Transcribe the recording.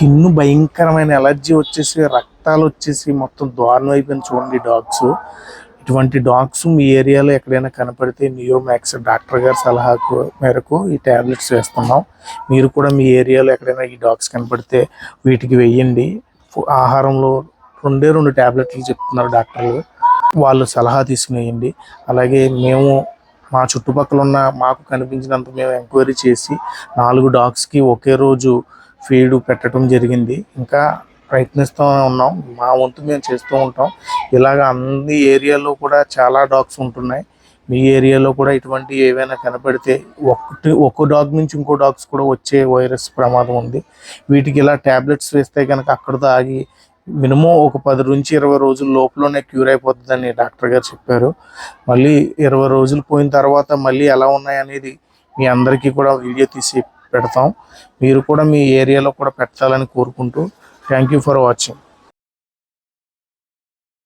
Skin భయంకరమైన allergy వచ్చేసి రక్తాలు వచ్చేసి మొత్తం దారుణం అయిపోయింది చూడండి డాగ్స్. ఇటువంటి డాగ్స్ మీ ఏరియాలో ఎక్కడైనా కనపడితే నియోమాక్స్ డాక్టర్ గారి సలహా మేరకు ఈ ట్యాబ్లెట్స్ వేస్తున్నాం. మీరు కూడా మీ ఏరియాలో ఎక్కడైనా ఈ డాగ్స్ కనపడితే వీటికి వేయండి. ఆహారంలో 2 ట్యాబ్లెట్లు చెప్తున్నారు డాక్టర్లు, వాళ్ళు సలహా తీసుకునేయండి. అలాగే మేము మా చుట్టుపక్కల ఉన్న మాకు కనిపించినంత మేము ఎంక్వైరీ చేసి 4 డాగ్స్కి ఒకే రోజు ఫీడ్ పెట్టడం జరిగింది. ఇంకా ప్రయత్నిస్తూ ఉన్నాం, మా వంతు మేము చేస్తూ ఉంటాం. ఇలాగ అన్ని ఏరియాలో కూడా చాలా డాగ్స్ ఉంటున్నాయి. మీ ఏరియాలో కూడా ఇటువంటి ఏవైనా కనపడితే ఒక్కో డాగ్ నుంచి ఇంకో డాగ్స్ కూడా వచ్చే వైరస్ ప్రమాదం ఉంది. వీటికి ఇలా ట్యాబ్లెట్స్ వేస్తే కనుక అక్కడితో ఆగి మినిమం ఒక 10 నుంచి 20 రోజుల లోపలనే క్యూర్ అయిపోతుందని డాక్టర్ గారు చెప్పారు. మళ్ళీ 20 రోజులు పోయిన తర్వాత మళ్ళీ ఎలా ఉన్నాయనేది మీ అందరికీ కూడా వీడియో తీసి పెడతాం. మీరు కూడా మీ ఏరియాలో కూడా పెట్టాలని కోరుకుంటూ థ్యాంక్ యూ ఫర్ వాచింగ్.